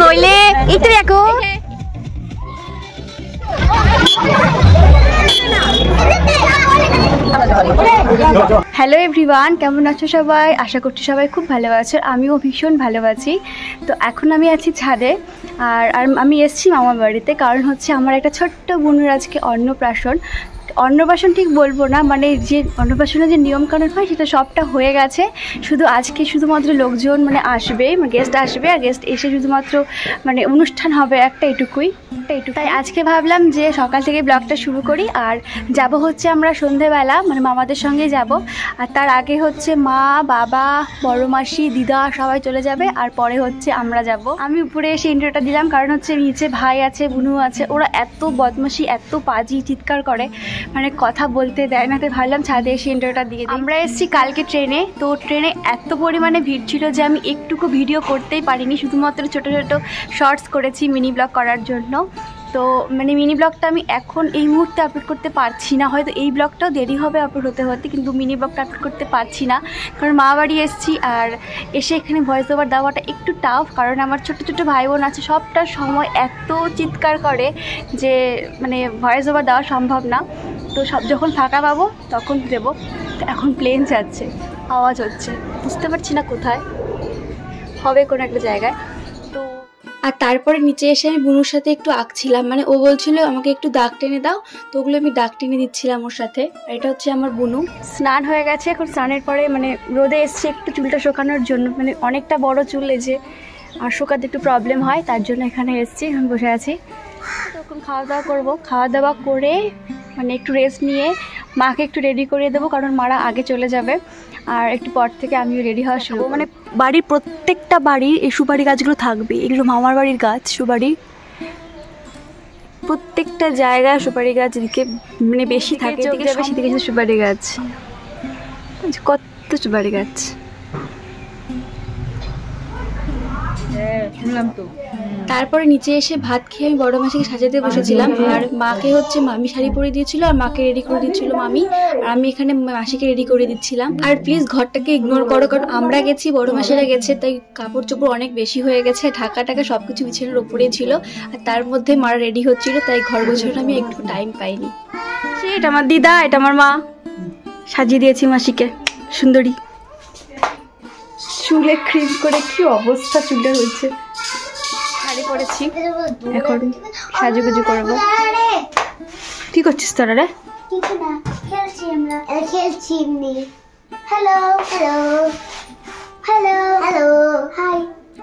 কইলে একটু দেখো। হ্যালো এভরিওয়ান, কেমন আছো সবাই? আশা করছি সবাই খুব ভালো আছো, আমিও ভীষণ ভালো আছি। তো এখন আমি আছি ছাদে, আর আমি এসেছি মামার বাড়িতে, কারণ হচ্ছে আমার একটা ছোট্ট বোনের আজকে অন্নপ্রাশন ঠিক বলবো না, মানে যে অন্নপ্রাশনের যে নিয়মকানুন হয় সেটা সবটা হয়ে গেছে। শুধু আজকে শুধুমাত্র লোকজন মানে আসবে, গেস্ট আসবে, আর গেস্ট এসে শুধুমাত্র মানে অনুষ্ঠান হবে একটা, এটুকুই। তাই আজকে ভাবলাম যে সকাল থেকে ব্লগটা শুরু করি, আর যাব হচ্ছে আমরা সন্ধেবেলা মানে মামাদের সঙ্গে যাব। আর তার আগে হচ্ছে মা, বাবা, বড় মাসি, দিদা সবাই চলে যাবে, আর পরে হচ্ছে আমরা যাব। আমি উপরে এসে ইন্টারভিউটা দিলাম, কারণ হচ্ছে নিচে ভাই আছে, বুনু আছে, ওরা এত বদমাশি, এত পাজি, চিৎকার করে, মানে কথা বলতে দেয় না। তাই ভাবলাম ছাদে এসে ইন্টারভিউটা দিয়ে দিই। আমরা এসেছি কালকে ট্রেনে, তো ট্রেনে এত পরিমাণে ভিড় ছিল যে আমি একটুকু ভিডিও করতেই পারিনি, শুধুমাত্র ছোটো ছোটো শর্টস করেছি মিনি ব্লগ করার জন্য। তো মানে মিনি ব্লগটা আমি এখন এই মুহূর্তে আপলোড করতে পারছি না, হয়তো এই ব্লগটাও দেরি হবে আপলোড হতে, কিন্তু মিনি ব্লগটা আপলোড করতে পারছি না, কারণ মা বাড়ি এসেছি। আর এসে এখানে ভয়েস ওভার দেওয়াটা একটু টাফ, কারণ আমার ছোটো ছোটো ভাই বোন আছে, সবটার সময় এত চিৎকার করে যে মানে ভয়েস ওভার দেওয়া সম্ভব না। তো সব যখন ফাঁকা পাবো তখন দেবো। এখন প্লেন যাচ্ছে, আওয়াজ হচ্ছে, বুঝতে পারছি না কোথায় হবে, কোনো একটা জায়গায়। তো আর তারপরে নিচে এসে আমি বুনুর সাথে একটু আঁকছিলাম, মানে ও বলছিল আমাকে একটু দাগ টেনে দাও, তো ওগুলো আমি দাগ টেনে দিচ্ছিলাম ওর সাথে। আর এটা হচ্ছে আমার বুনু। স্নান হয়ে গেছে, এখন স্নানের পরে মানে রোদে এসছে একটু চুলটা শোকানোর জন্য, মানে অনেকটা বড় চুল যে, আর শোকাতে একটু প্রবলেম হয়, তার জন্য এখানে এসেছি, আমি বসে আছি। তখন খাওয়া দাওয়া করবো, খাওয়া দাওয়া করে মানে একটু রেস্ট নিয়ে মাকে একটু রেডি করিয়ে দেবো, কারণ মারা আগে চলে যাবে, আর একটু পর থেকে আমিও রেডি হওয়া শুরু। মানে বাড়ির প্রত্যেকটা বাড়ির এই সুপারি গাছগুলো থাকবে, এগুলো মামার বাড়ির গাছ, সুপারি প্রত্যেকটা জায়গায় সুপারি গাছ এদিকে মানে বেশি থাকে, সেদিকে সুপারি গাছ, কত সুপারি গাছ। তারপরে নিচে এসে ভাত খেয়ে আমি বড় মাসিকে সাজাতে বসেছিলাম, আর মাকে হচ্ছে মামি শাড়ি পরে দিয়েছিল, আর মাকে রেডি করে দিচ্ছিল মামি, আর আমি এখানে মাসিকে রেডি করে দিচ্ছিলাম। আর প্লিজ ঘরটাকে ইগনোর করো, কারণ আমরা গেছি, বড় মাসিরা গেছে, তাই কাপড় চোপড় অনেক বেশি হয়ে গেছে, ঢাকা সবকিছু বিছানার উপরেই ছিল, আর তার মধ্যে মা রেডি হচ্ছিল, তাই ঘর গোছানোর আমি একটু টাইম পাইনি। এটা আমার দিদা, এটা আমার মা, সাজিয়ে দিয়েছি মাসিকে সুন্দরী, চুলে ক্রিম করে কি অবস্থা চুলটা হয়েছে। শাড়ি পরেছি, এখন সাজুগুজু করবো। কি করছিস তোরা রে? কিছু না, খেলছি আমরা, খেলছি এমনি। Hello hello hello hello, high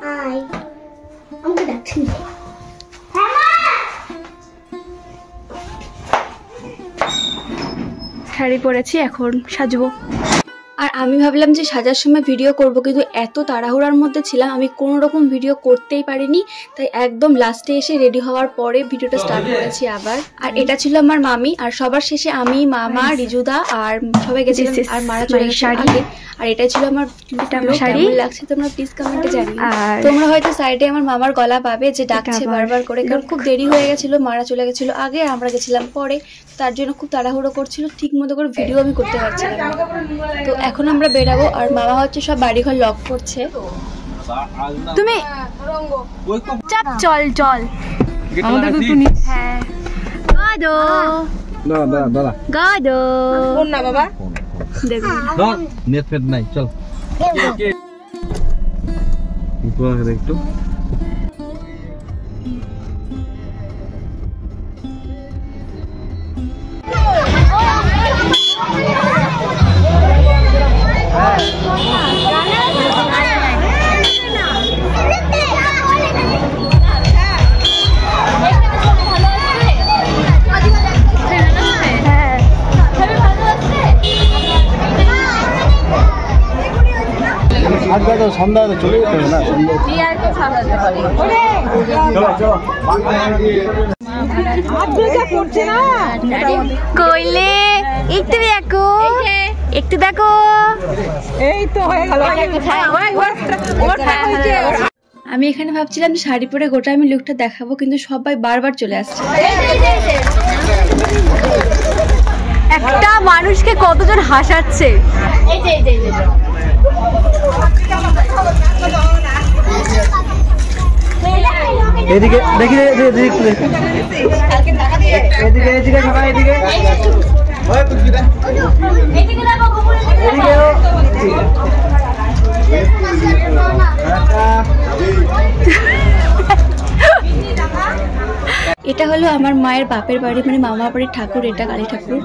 high, আমাকে ডাকছি। শাড়ি পরেছি, এখন সাজবো। আর আমি ভাবলাম যে সাজার সময় ভিডিও করব, কিন্তু এত তাড়াহুড়ার মধ্যে ছিলাম আমি কোনো রকম ভিডিও করতেই পারিনি, তাই একদম লাস্টে এসে রেডি হওয়ার পরে ভিডিওটা স্টার্ট করেছি আবার। আর এটা ছিল আমার মামি, আর সবার শেষে আমি, মামা, রিজুদা আর সবাই গেছিলাম, আর মারা চলে গেছে। আর এটা ছিল আমার শাড়ি, লাগছে তোমরা প্লিজ কমেন্টে জানিও। আর তোমরা হয়তো সাইডে আমার মামার গলা পাবে যে ডাকছে বারবার করে, কারণ খুব দেরি হয়ে গেছিল, মারা চলে গেছিল আগে, আমরা গেছিলাম পরে, তার জন্য খুব তাড়াহুড়ো করছিল, ঠিক মতো করে ভিডিও আমি করতে পারছিলাম না। তো এখন আমরা বেরাবো, আর মামা হচ্ছে সব বাড়িঘর লক করছে। তুমি চাপ, চল চল, আমাদের একটু হ্যাঁ গাদো দাদা দাদা গাদো কোন না বাবা, দেখো না নেট ফেট নাই, চল উপরে একটু। সন্ধ্যা চলে যেতে হবে না, কইলে একটু দেখো, একটু দেখো, এই তো হয়ে গেল। আমি এখানে ভাবছিলাম শাড়ি পরে গোটা আমি লুকটা দেখাবো, কিন্তু সবাই বারবার চলে আসছে। একটা মানুষকে কতজন হাসাচ্ছে। এদিকে দেখি, এদিকে সবাই এদিকে। এটা হলো আমার মায়ের বাপের বাড়ি, মানে মামা বাড়ির ঠাকুর, এটা কালী ঠাকুর।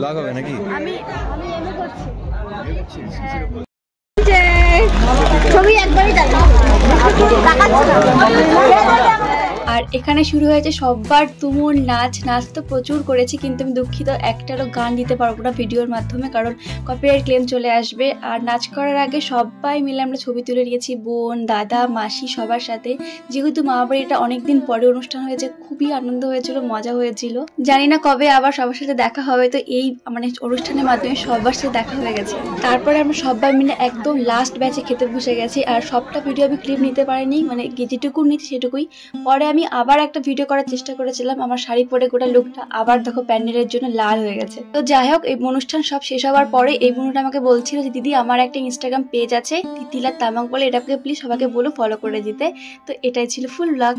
আমি ছবি একবারই আর এখানে শুরু হয়েছে সববার তুমুল নাচ। নাচ তো প্রচুর করেছি, কিন্তু আমি দুঃখিত একটারও গান দিতে পারবো না ভিডিওর মাধ্যমে, কারণ কপিরাইট ক্লেম চলে আসবে। আর নাচ করার আগে সবাই মিলে আমরা ছবি তুলে নিয়েছি, বোন, দাদা, মাসি সবার সাথে। যেহেতু মামা বাড়িটা অনেকদিন পরে অনুষ্ঠান হয়েছে, খুবই আনন্দ হয়েছিল, মজা হয়েছিল। জানি না কবে আবার সবার সাথে দেখা হবে, তো এই মানে অনুষ্ঠানের মাধ্যমে সবার সাথে দেখা হয়ে গেছে। তারপরে আমরা সবাই মিলে একদম লাস্ট ব্যাচে খেতে বসে গেছি। আর সবটা ভিডিও আমি ক্লিপ নিতে পারিনি, মানে যেটুকু নিচ্ছি সেটুকুই। পরে আমি আবার একটা ভিডিও করার চেষ্টা করেছিলাম, আমার শাড়ি পরে গোটা লুকটা আবার দেখো প্যান্ডেলের জন্য লাল হয়ে গেছে। তো যাই হোক, এই অনুষ্ঠান সব শেষ হওয়ার পরে এই বোনটা আমাকে বলছিল যে দিদি আমার একটা ইনস্টাগ্রাম পেজ আছে তিতিলা তামাং বলে, এটাকে প্লিজ সবাইকে বলো ফলো করে দিতে। তো এটাই ছিল ফুল ব্লগ।